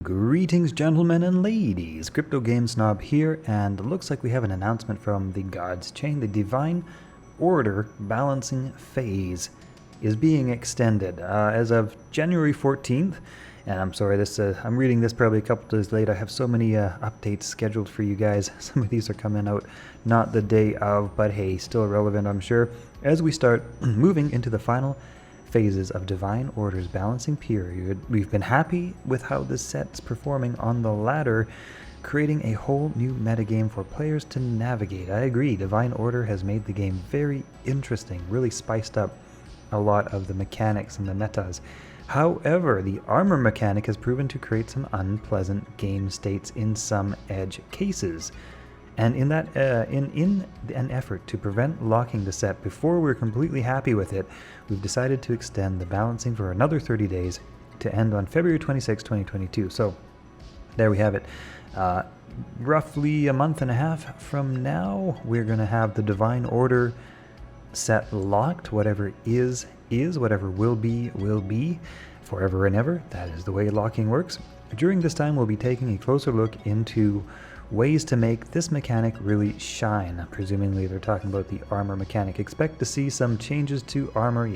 Greetings, gentlemen and ladies. Crypto Game Snob here, and it looks like we have an announcement from the God's Chain. The Divine Order balancing phase is being extended as of January 14th. And I'm sorry, I'm reading this probably a couple days late. I have so many updates scheduled for you guys. Some of these are coming out not the day of, but hey, still relevant, I'm sure. As we start moving into the final phases of Divine Order's balancing period, we've been happy with how this set's performing on the ladder, creating a whole new metagame for players to navigate. I agree, Divine Order has made the game very interesting, really spiced up a lot of the mechanics and the metas. However, the armor mechanic has proven to create some unpleasant game states in some edge cases. And in that, in an effort to prevent locking the set before we're completely happy with it, we've decided to extend the balancing for another 30 days to end on February 26, 2022. So there we have it. Roughly a month and a half from now, we're going to have the Divine Order set locked. Whatever is, whatever will be, forever and ever. That is the way locking works. During this time, we'll be taking a closer look into ways to make this mechanic really shine. Presumably they're talking about the armor mechanic. Expect to see some changes to armor,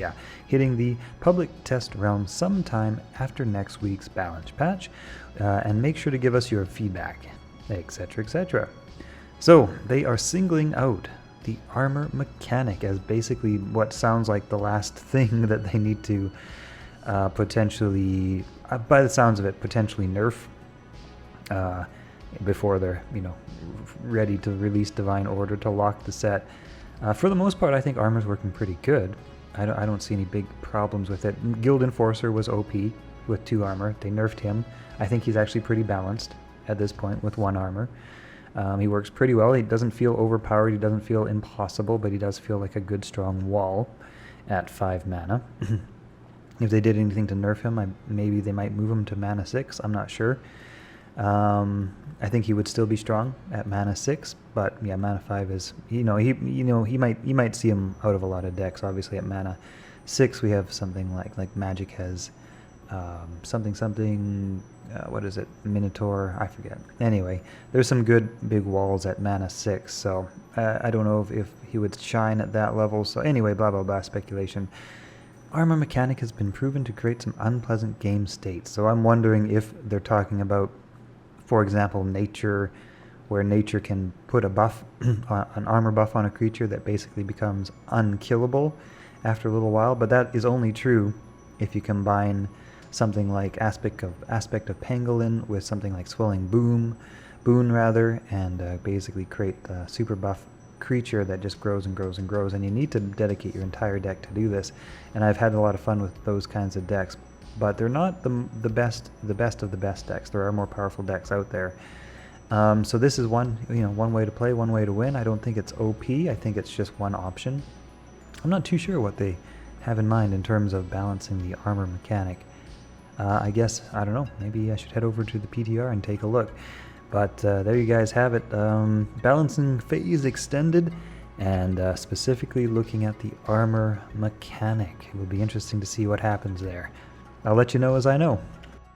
hitting the public test realm sometime after next week's balance patch. And make sure to give us your feedback, etc., etc. So they are singling out the armor mechanic as basically what sounds like the last thing that they need to potentially, by the sounds of it, potentially nerf before they're, ready to release Divine Order to lock the set. For the most part, I think armor's working pretty good. I don't see any big problems with it. Guild Enforcer was OP with 2 armor. They nerfed him. I think he's actually pretty balanced at this point with 1 armor. He works pretty well. He doesn't feel overpowered. He doesn't feel impossible, but he does feel like a good strong wall at 5 mana. If they did anything to nerf him, maybe they might move him to mana 6. I'm not sure. I think he would still be strong at mana 6, but yeah, mana 5 is, he might see him out of a lot of decks. Obviously at mana 6 we have something like Magic has what is it, Minotaur, I forget. Anyway, there's some good big walls at mana 6, so I don't know if he would shine at that level. So anyway, blah blah blah, speculation. Armor mechanic has been proven to create some unpleasant game states, so I'm wondering if they're talking about, for example, nature, where nature can put a buff, an armor buff on a creature that basically becomes unkillable after a little while. But that is only true if you combine something like aspect of Pangolin with something like Swelling Boon, and basically create a super buff creature that just grows and grows and grows. And you need to dedicate your entire deck to do this. And I've had a lot of fun with those kinds of decks. But they're not the best of the best decks. There are more powerful decks out there. So this is one way to play, one way to win. I don't think it's OP. I think it's just one option. I'm not too sure what they have in mind in terms of balancing the armor mechanic. I guess, I don't know, maybe I should head over to the PTR and take a look. But there you guys have it. Balancing phase extended, and specifically looking at the armor mechanic. It will be interesting to see what happens there. I'll let you know as I know.